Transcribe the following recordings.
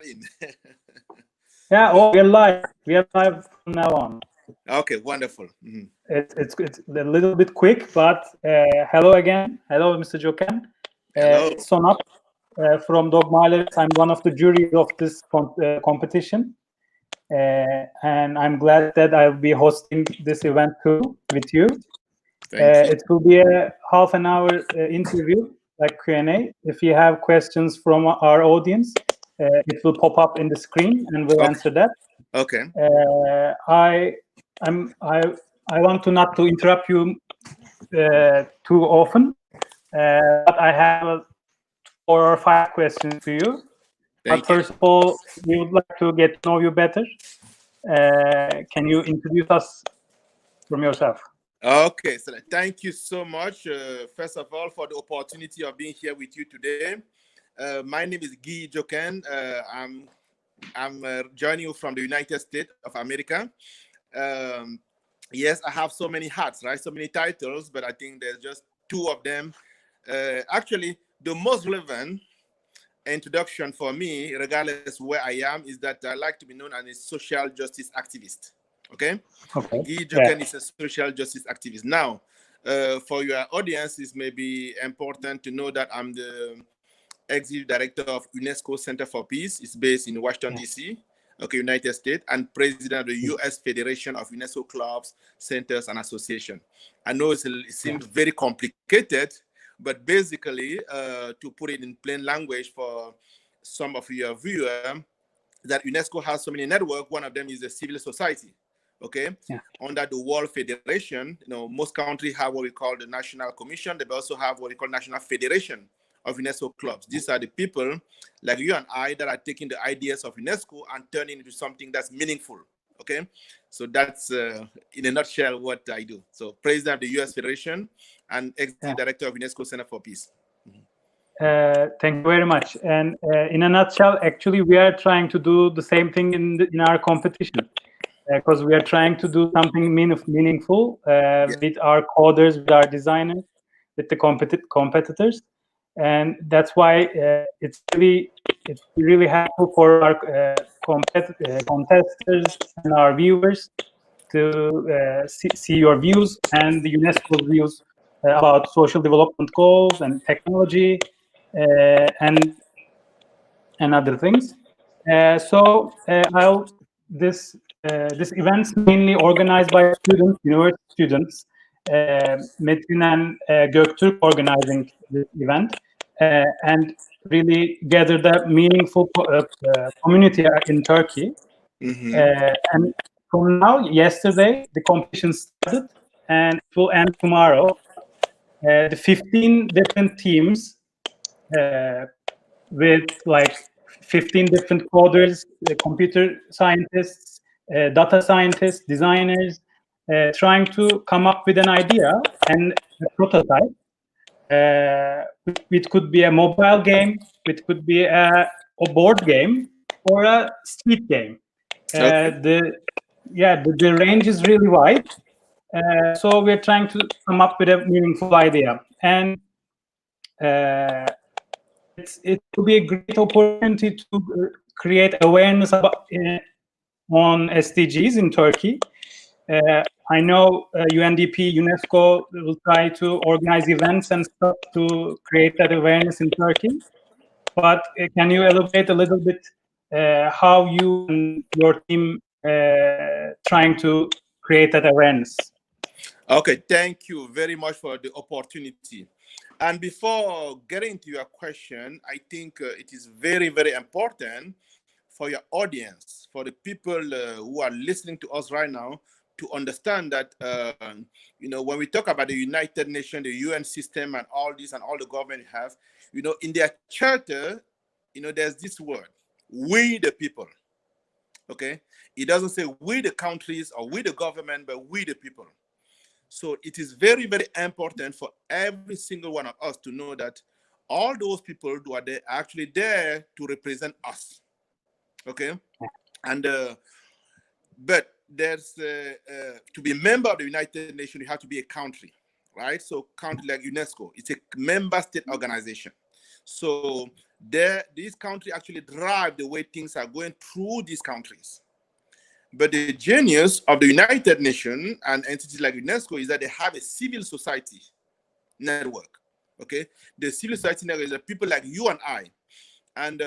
in. Yeah, oh, we're live. We are live from now on. Okay, wonderful. It's a little bit quick, but hello again. Hello, Mr. Djoken. Hello. It's Sonat from Dogmales. I'm one of the juries of this competition. And I'm glad that I'll be hosting this event too with you. Thank you. It will be a half an hour interview, like Q&A. If you have questions from our audience, it will pop up in the screen and we'll answer that. Okay. I want to not to interrupt you too often, but I have 4 or 5 questions to you. Thank you. First of all, we would like to get to know you better. Can you introduce us from yourself? Okay, so thank you so much, first of all, for the opportunity of being here with you today. My name is Djoken. I'm joining you from the United States of America. Yes, I have so many hats, right? So many titles, but I think there's just 2 of them. Actually, the most relevant introduction for me, regardless where I am, is that I like to be known as a social justice activist. Okay? Okay. Djoken is a social justice activist. Now, for your audience, it may be important to know that I'm the executive director of UNESCO Center for Peace. It's based in Washington, D.C., okay, United States, and president of the U.S. Federation of UNESCO clubs, centers, and associations. I know it seems very complicated, but basically, to put it in plain language for some of your viewers, that UNESCO has so many networks. One of them is the civil society. Okay, under the World Federation, most countries have what we call the National Commission. They also have what we call National Federation of UNESCO clubs. These are the people like you and I that are taking the ideas of UNESCO and turning it into something that's meaningful. Okay, so that's in a nutshell what I do. So president of the U.S. Federation and executive director of UNESCO Center for Peace. Thank you very much. And in a nutshell, actually, we are trying to do the same thing in our competition, because we are trying to do something meaningful with our coders, with our designers, with the competitors, and that's why it's really helpful for our contesters and our viewers to see your views and the UNESCO's views about social development goals and technology and other things. This event's mainly organized by students, university students. Metin and Göktürk organizing this event and really gather the meaningful community in Turkey. And from now, yesterday, the competition started and it will end tomorrow. The 15 different teams with like 15 different coders, computer scientists, data scientists, designers, trying to come up with an idea and a prototype. It could be a mobile game, it could be a board game, or a street game. The range is really wide. So we're trying to come up with a meaningful idea. And it will be a great opportunity to create awareness about on SDGs in Turkey. I know UNDP, UNESCO will try to organize events and stuff to create that awareness in Turkey. But can you elaborate a little bit how you and your team trying to create that awareness? Okay, thank you very much for the opportunity. And before getting to your question, I think it is very, very important for your audience, for the people who are listening to us right now, to understand that, when we talk about the United Nations, the UN system, and all this, and all the government have, in their charter, there's this word, we the people. Okay? It doesn't say we the countries or we the government, but we the people. So it is very, very important for every single one of us to know that all those people who are there are actually there to represent us. Okay? And but there's to be a member of the United Nations, you have to be a country, right? So country like UNESCO, it's a member state organization. So these countries actually drive the way things are going through these countries. But the genius of the United Nations and entities like UNESCO is that they have a civil society network. Okay, the civil society network is people like you and I, and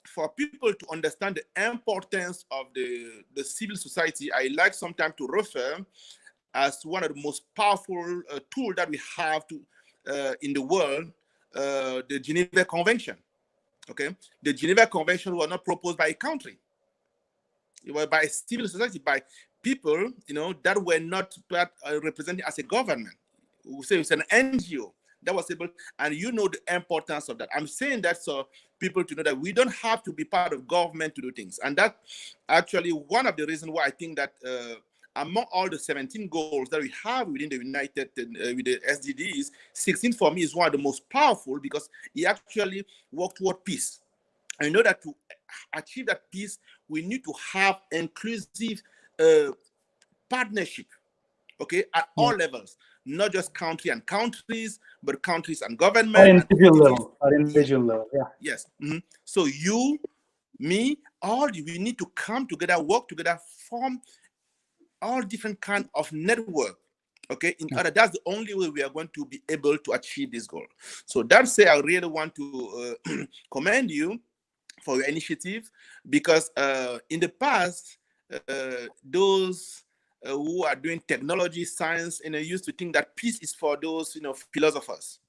for people to understand the importance of the civil society, I like sometimes to refer as one of the most powerful tools that we have in the world, the Geneva Convention. Okay, the Geneva Convention was not proposed by a country; it was by a civil society, by people, that were not represented as a government. We say it's an NGO that was able, and the importance of that. I'm saying that so people to know that we don't have to be part of government to do things, and that actually one of the reasons why I think that among all the 17 goals that we have within the United with the SDGs, 16 for me is one of the most powerful because it actually works toward peace. I know that to achieve that peace, we need to have inclusive partnership, okay, at all levels, not just country and countries, but countries and government. At individual level, yeah. Yes. Mm-hmm. So you, me, we need to come together, work together, form all different kind of network. Okay, that's the only way we are going to be able to achieve this goal. So that's say I really want to commend you for your initiative, because in the past, those who are doing technology, science, used to think that peace is for those, philosophers,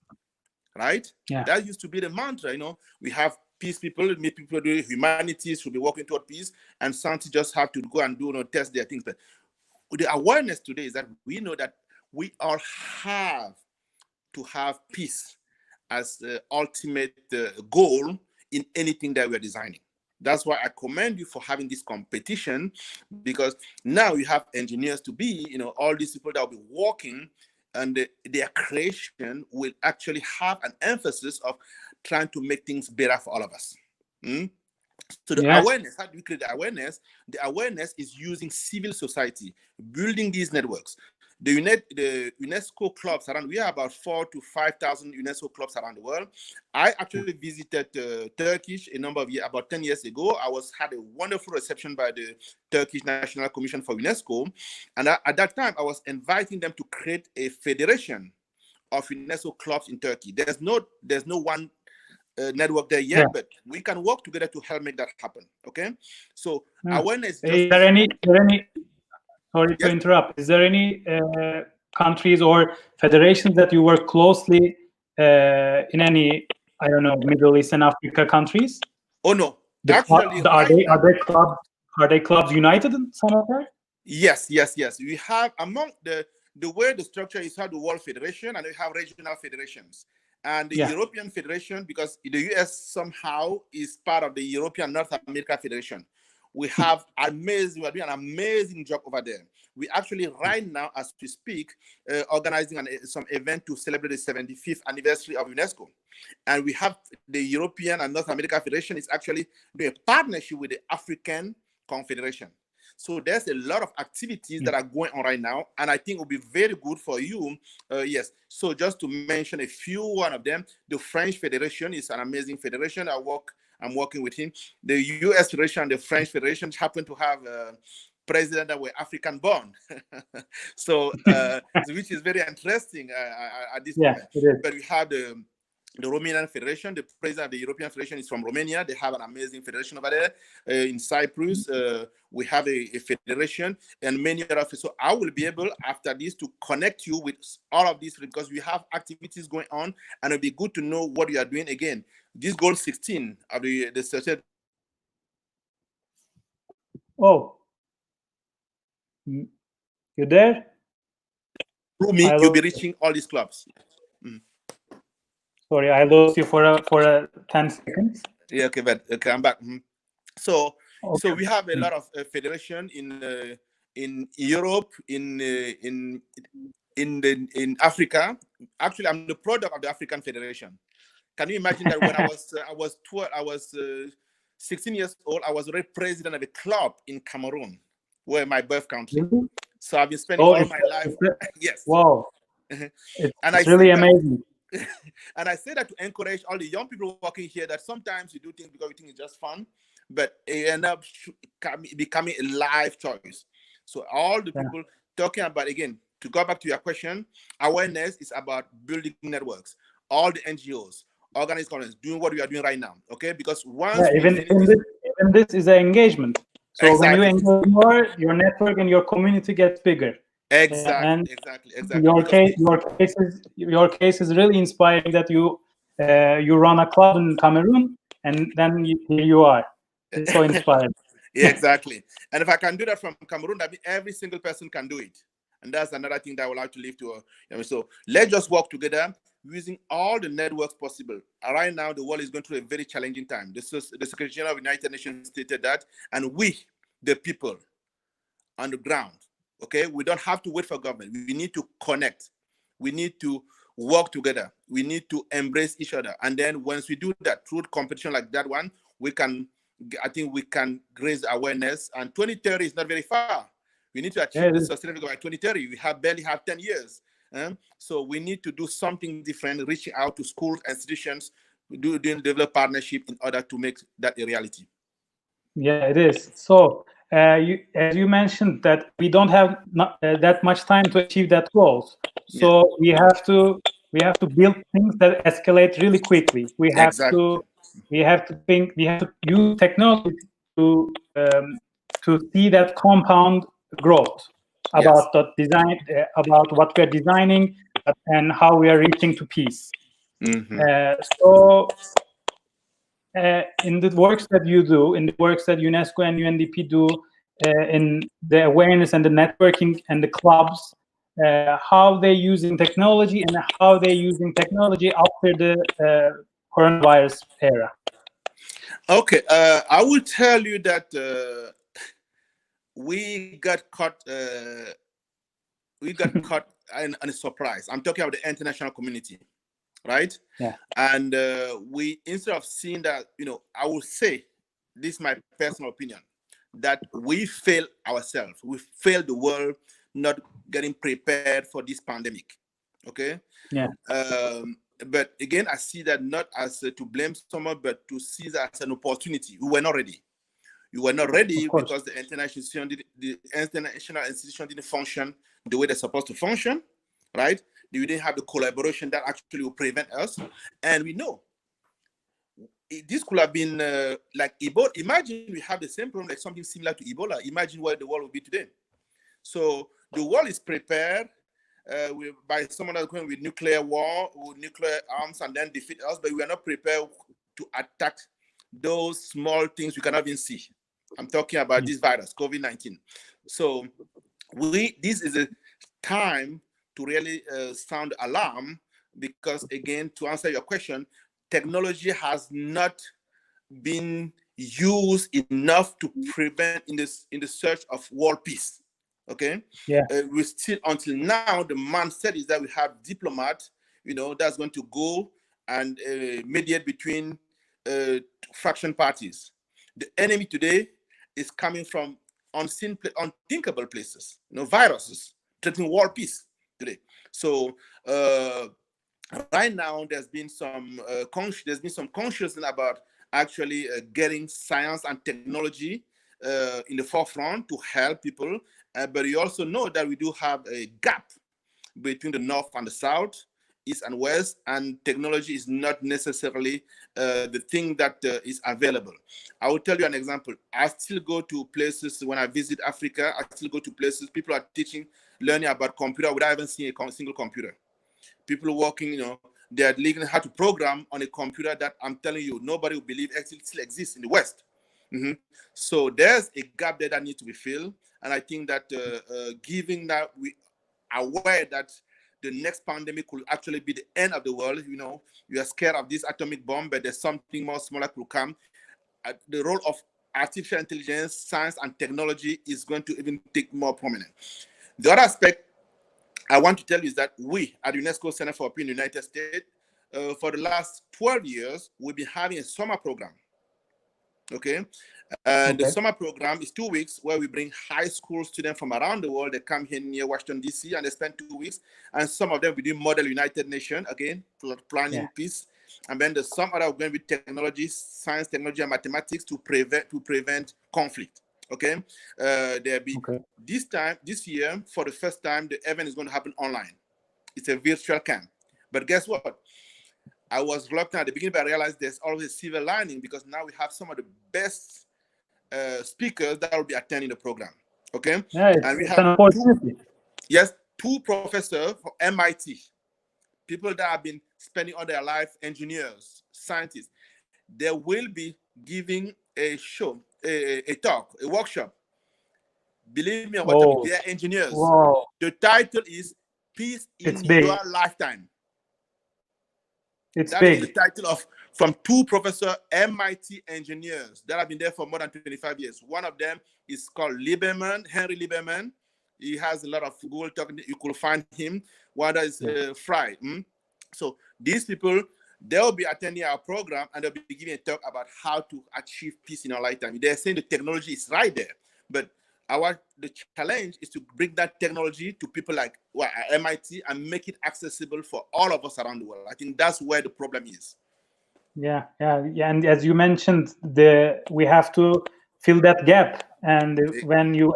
right? Yeah. That used to be the mantra. We have peace people, people do humanities should be working toward peace, and scientists just have to go and do test their things. But the awareness today is that we know that we all have to have peace as the ultimate goal in anything that we are designing. That's why I commend you for having this competition, because now you have engineers to be, all these people that will be working, and their creation will actually have an emphasis of trying to make things better for all of us. So the awareness, how do we create the awareness? The awareness is using civil society, building these networks. The UNESCO clubs around, we have about 4,000 to 5,000 UNESCO clubs around the world. I actually visited Turkish a number of years, about 10 years ago. I had a wonderful reception by the Turkish National Commission for UNESCO. And at that time, I was inviting them to create a federation of UNESCO clubs in Turkey. There's no one network there yet, but we can work together to help make that happen. Okay, so awareness. Is there any? Sorry to interrupt. Is there any countries or federations that you work closely in any, I don't know, Middle East and Africa countries? Oh no, actually, are they clubs united in some of them? Yes. We have among the way the structure is, have the World Federation, and we have regional federations. And the European Federation, because the US somehow is part of the European North America Federation. We are doing an amazing job over there. We actually right now, as we speak, organizing some event to celebrate the 75th anniversary of UNESCO. And we have the European and North America Federation is actually doing a partnership with the African Confederation. So there's a lot of activities that are going on right now, and I think it will be very good for you. Yes. So just to mention a few, one of them, the French Federation is an amazing federation. I'm working with him. The US Federation and the French Federation happen to have a president that were African born. So, which is very interesting at this moment. But we have the Romanian Federation. The president of the European Federation is from Romania. They have an amazing federation over there. In Cyprus, we have a federation, and many other. So I will be able, after this, to connect you with all of these, because we have activities going on, and it'll be good to know what you are doing. Again, this goal 16 of the certain. Oh, you there? Through me, you'll be reaching all these clubs. Sorry, I lost you for a 10 seconds. Yeah, okay, but okay, I'm back. So we have a lot of federation in Europe, in Africa. Actually, I'm the product of the African Federation. Can you imagine that when I was 16 years old, I was already president of a club in Cameroon, where my birth country. So I've been spending all my life. Yes. Wow. It's really amazing. And I say that to encourage all the young people working here that sometimes you do things because you think it's just fun, but it end up becoming a life choice. So all the people talking about, again, to go back to your question, awareness is about building networks. All the NGOs, organized communities, doing what we are doing right now. Okay, because once we finish this, even this is an engagement. So when you exactly, engage more, your network and your community gets bigger. exactly, And exactly. Because your case is really inspiring. That you run a club in Cameroon, and then here you are. It's so inspiring. yeah, exactly. And if I can do that from Cameroon, that means every single person can do it. And that's another thing that I would like to leave to. So let's just work together using all the networks possible. Right now, the world is going through a very challenging time. The Secretary General of the United Nations stated that, and we, the people on the ground, okay, we don't have to wait for government. We need to connect. We need to work together. We need to embrace each other. And then once we do that through competition like that one, I think we can raise awareness. And 2030 is not very far. We need to achieve the sustainable goal by 2030. We barely have 10 years. So we need to do something different, reaching out to schools, institutions, develop partnership in order to make that a reality. Yeah, it is. So as you mentioned that we don't have that much time to achieve that goals. So we have to build things that escalate really quickly. We have to use technology to see that compound growth about the design, about what we are designing, and how we are reaching to peace. So in the works that you do, in the works that UNESCO and UNDP do, in the awareness and the networking and the clubs, how they're using technology and how they're using technology after the coronavirus era. Okay, I will tell you that we got caught. We got caught in a surprise. I'm talking about the international community, right? Yeah. And we, instead of seeing that, I will say, this is my personal opinion, that we failed ourselves. We failed the world not getting prepared for this pandemic. Okay. Yeah. But again, I see that not as to blame someone, but to see that as an opportunity. We were not ready. You were not ready because the international institution didn't function the way they're supposed to function, right? We didn't have the collaboration that actually will prevent us. And we know this could have been like Ebola. Imagine we have the same problem, like something similar to Ebola. Imagine where the world will be today. So the world is prepared by someone that's going with nuclear war, with nuclear arms, and then defeat us, but we are not prepared to attack those small things we cannot even see. I'm talking about this virus, COVID-19. So this is a time to really sound alarm, because again, to answer your question, technology has not been used enough to prevent in the search of world peace. Okay. Yeah. We still, until now, the mindset is that we have diplomats, that's going to go and mediate between faction parties. The enemy today is coming from unthinkable places, viruses threatening world peace today. So right now, there's been some consciousness about actually getting science and technology in the forefront to help people. But you also know that we do have a gap between the North and the South, East and West, and technology is not necessarily the thing that is available. I will tell you an example. I still go to places when I visit Africa. I still go to places people are learning about computer without even seeing a single computer. People working, they are learning how to program on a computer that I'm telling you, nobody will believe actually still exists in the West. So there's a gap there that needs to be filled. And I think that given that we are aware that the next pandemic could actually be the end of the world, you are scared of this atomic bomb, but there's something more smaller could come. The role of artificial intelligence, science, and technology is going to even take more prominent. The other aspect I want to tell you is that we at UNESCO Center for Peace in the United States, for the last 12 years, we've been having a summer program. Okay. The Okay. summer program is 2 weeks where we bring high school students from around the world. They come here near Washington, D.C., and they spend 2 weeks. And some of them we do model United Nations, again, planning peace. And then the some other are going with technology, science, technology, and mathematics to prevent conflict. Okay. There'll be this year, for the first time, the event is going to happen online. It's a virtual camp. But guess what? I was reluctant at the beginning, but I realized there's always a silver lining, because now we have some of the best speakers that will be attending the program. Okay. Yeah, and we it's have an opportunity. two professors from MIT, people that have been spending all their life, engineers, scientists. They will be giving a show, a talk, a workshop. Believe me, what I mean, they are engineers. Wow. The title is Peace in Your Lifetime. It's that big. is the title of from two professor MIT engineers that have been there for more than 25 years. One of them is called Henry Lieberman. He has a lot of Google talk. You could find him. One is Fry. So these people, they'll be attending our program, and they'll be giving a talk about how to achieve peace in our lifetime. They're saying the technology is right there, but the challenge is to bring that technology to people like MIT and make it accessible for all of us around the world. I think that's where the problem is. Yeah. And as you mentioned, we have to fill that gap. And when you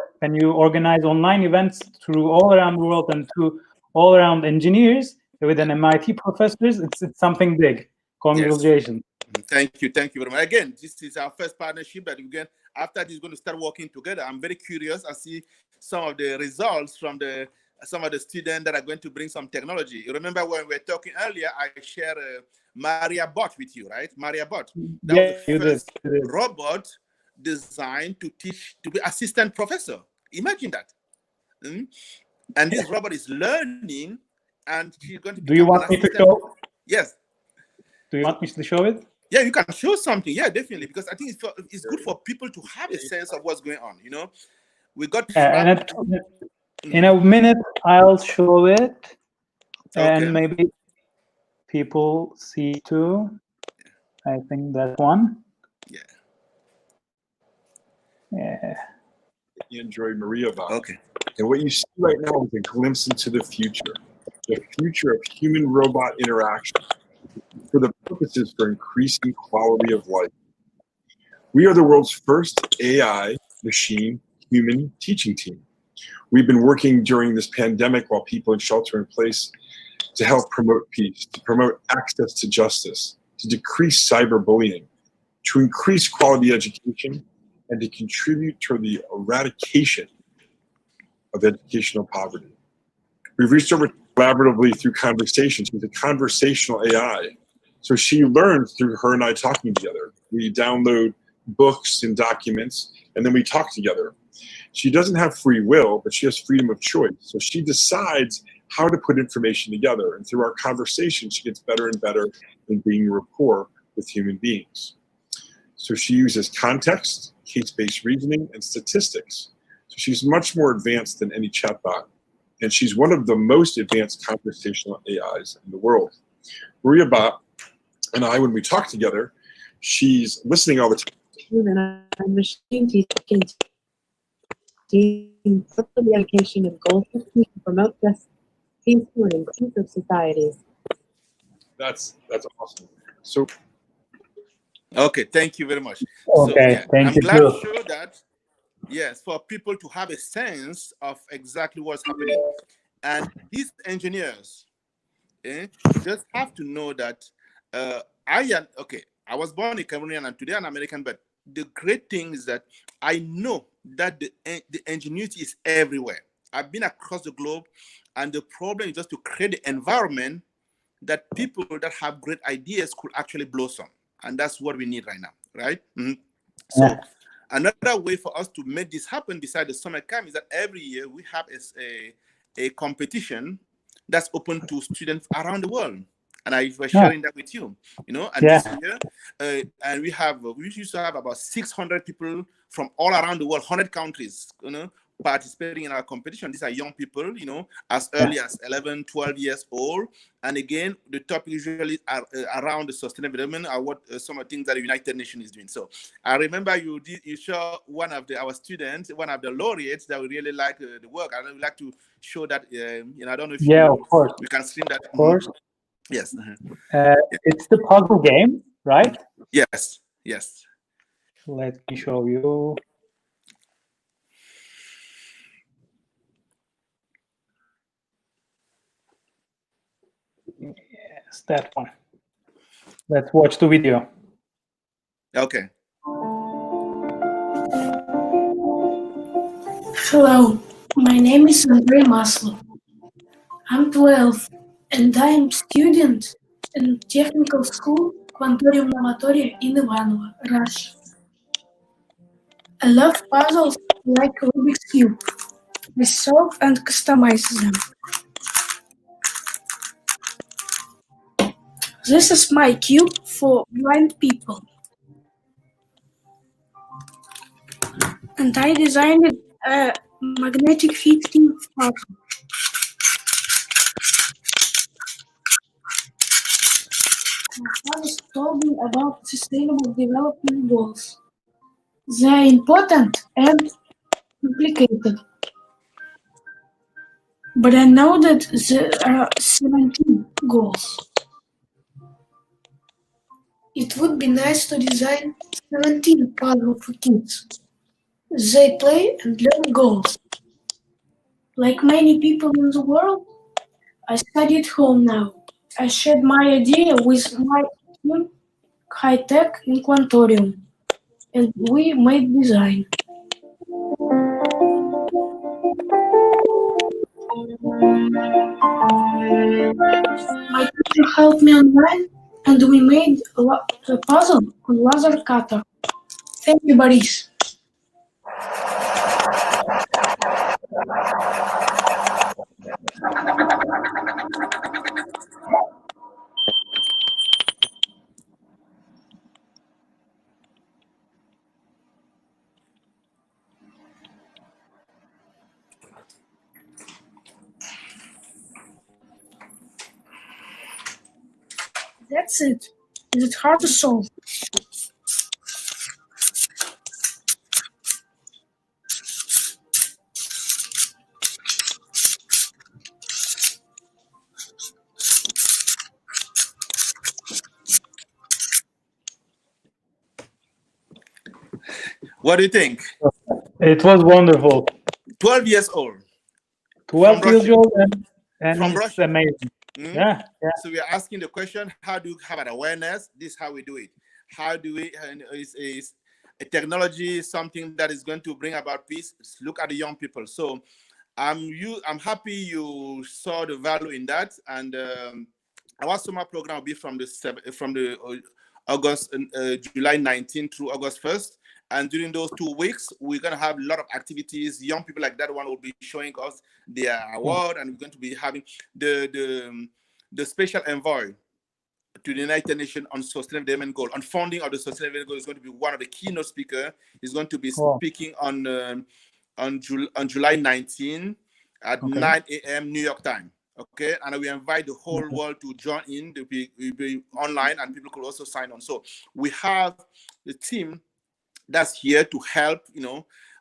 organize online events through all around the world and to all around engineers with an MIT professors, it's something big. Congratulations. Yes. Thank you very much. Again, this is our first partnership, but again, after this is going to start working together. I'm very curious. I see some of the results from some of the students that are going to bring some technology. You remember when we were talking earlier, I shared Maria Bot with you, right? Maria Bot. That was the first robot designed to be assistant professor. Imagine that. And this robot is learning, and she's going to become. Do you want me to show? Yes. Do you want me to show it? Yeah, you can show something. Yeah, definitely, because I think it's good for people to have a sense of what's going on. We got. In a minute, I'll show it, and maybe people see too. I think that one. Yeah. Android Maria Bot. Okay. And what you see right now is a glimpse into the future of human-robot interaction for the purposes for increasing quality of life. We are the world's first AI machine-human teaching team. We've been working during this pandemic while people in shelter in place to help promote peace, to promote access to justice, to decrease cyberbullying, to increase quality education, and to contribute to the eradication of educational poverty. We've reached over collaboratively through conversations with a conversational AI. So she learns through her and I talking together. We download books and documents, and then we talk together. She doesn't have free will, but she has freedom of choice. So she decides how to put information together. And through our conversation, she gets better and better in being rapport with human beings. So she uses context, case-based reasoning, and statistics. So she's much more advanced than any chatbot. And she's one of the most advanced conversational AIs in the world. Maria Bot and I, when we talk together, she's listening all the time. Human machine teaching for the education of goals to promote just peaceful and inclusive societies. That's awesome. So. Okay, thank you very much. Okay, thank you. I'm glad to show that. Yes, for people to have a sense of exactly what's happening. And these engineers just have to know that I was born in Cameroon and today I'm American, but the great thing is that I know that the ingenuity is everywhere. I've been across the globe, and the problem is just to create the environment that people that have great ideas could actually blossom. And that's what we need right now, right? So another way for us to make this happen besides the summer camp is that every year we have a competition that's open to students around the world. And I was sharing that with you, and this year, and we used to have about 600 people from all around the world, 100 countries, participating in our competition. These are young people, as early as 11, 12 years old. And again, the topic usually are around the sustainable development are what some of the things that the United Nations is doing. So I remember you show one of our students, one of the laureates that we really like the work. I would like to show that, I don't know if of course. we can stream that. Of course. Yes. It's the puzzle game, right? Yes. Yes. Let me show you. Yes, that one. Let's watch the video. Okay. Hello, my name is Andrei Maslow. I'm 12 and I'm student in technical school Quantorium Novatoria in Ivanovo, Russia. I love puzzles like Rubik's Cube. I solve and customize them. This is my cube for blind people. And I designed a magnetic 15 puzzle. My father told me about sustainable development goals. They are important and complicated. But I know that there are 17 goals. It would be nice to design 17 puzzles for kids. They play and learn goals. Like many people in the world, I study at home now. I shared my idea with my team, High Tech in Quantorium, and we made design. My teacher helped me online, and we made a puzzle on laser cutter. Thank you, Boris. That's it. Is it hard to solve? What do you think? It was wonderful. 12 years old. 12 years old and From it's Russia. amazing. Mm? Yeah. So we are asking the question, how do you have an awareness? This is how we do it. How do we, is a technology something that is going to bring about peace? Look at the young people. So I'm happy you saw the value in that. And our summer program will be from the August, July 19th through August 1st. And during those 2 weeks, we're going to have a lot of activities. Young people like that one will be showing us their award, and we're going to be having the special envoy to the United Nations on Sustainable Development Goal, on funding of the Sustainable Development Goal, is going to be one of the keynote speakers. He's going to be speaking on July 19 at 9 a.m. New York time. Okay, and we invite the whole world to join in. They'll be online, and people could also sign on. So we have the team that's here to help,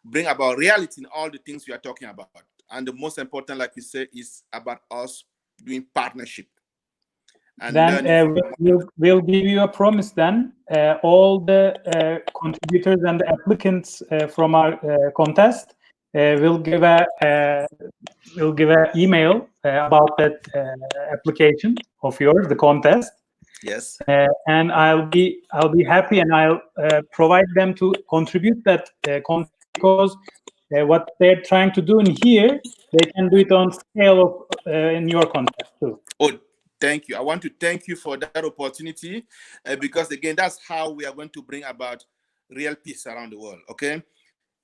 bring about reality in all the things we are talking about. And the most important, like we say, is about us doing partnership. And then we'll give you a promise then. All the contributors and the applicants from our contest will give a email about that application of yours, the contest. Yes. And I'll be happy, and I'll provide them to contribute that contest, because what they're trying to do in here, they can do it on scale of in your contest too. Oh, thank you. I want to thank you for that opportunity, because again, that's how we are going to bring about real peace around the world. Okay,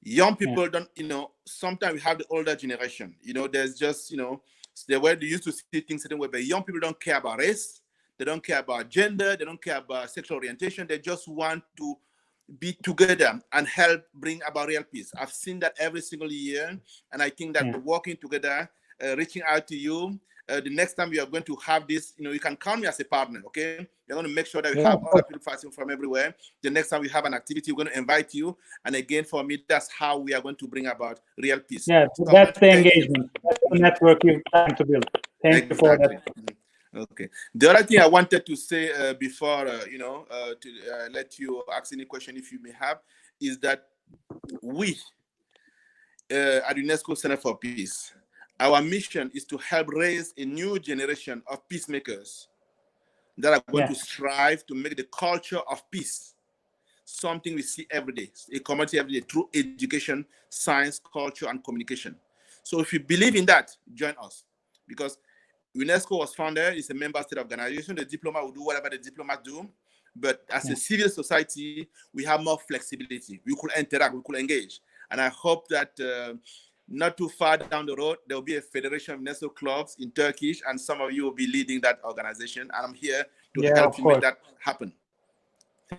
young people don't, sometimes we have the older generation. There's just, the way they used to see things certain way, but young people don't care about race. They don't care about gender. They don't care about sexual orientation. They just want to be together and help bring about real peace. I've seen that every single year, and I think that working together, reaching out to you, the next time we are going to have this, you can count me as a partner, okay? We're going to make sure that we have other people fighting from everywhere. The next time we have an activity, we're going to invite you. And again, for me, that's how we are going to bring about real peace. Yeah, so that's the engagement. That's the network you're trying to build. Thank you for that. Okay. The other thing I wanted to say before, to let you ask any question if you may have, is that we at UNESCO Center for Peace, our mission is to help raise a new generation of peacemakers that are going to strive to make the culture of peace something we see every day, a commodity every day, through education, science, culture, and communication. So if you believe in that, join us. Because UNESCO was founded, it's a member state organization. The diplomat will do whatever the diplomats do. But as a civil society, we have more flexibility. We could interact, we could engage. And I hope that not too far down the road, there will be a federation of UNESCO clubs in Turkish, and some of you will be leading that organization. And I'm here to help you make that happen.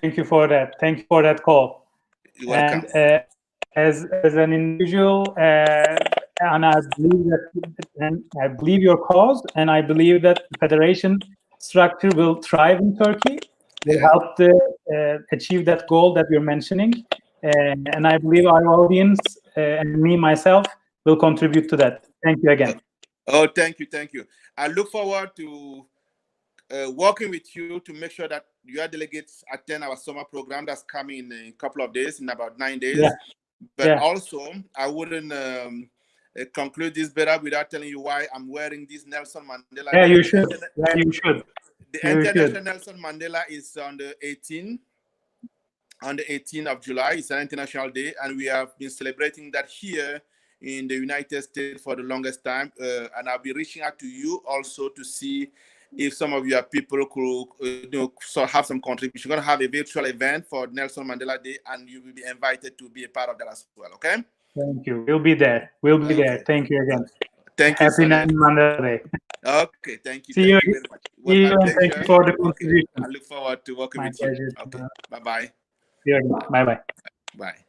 Thank you for that. Thank you for that call. You're welcome. And as an individual, and I believe your cause, and I believe that the federation structure will thrive in Turkey. Will help to achieve that goal that you're mentioning. And I believe our audience and me, myself, will contribute to that. Thank you again. Oh, thank you. Thank you. I look forward to working with you to make sure that your delegates attend our summer program that's coming in a couple of days, in about 9 days. But also, I wouldn't conclude this better without telling you why I'm wearing this Nelson Mandela. Yeah, you should. Yeah, you should. The International Nelson Mandela is on the 18th. On the 18th of July, it's an international day, and we have been celebrating that here in the United States for the longest time. And I'll be reaching out to you also to see if some of your people could have some contribution. We're going to have a virtual event for Nelson Mandela Day, and you will be invited to be a part of that as well, okay? Thank you. We'll be there. We'll be there. Thank you again. Thank you. Happy Nelson Mandela Day. Okay, thank you. See you very much. See you, and thank you for the contribution. I look forward to working with you. Okay, bye-bye. Bye-bye. Bye.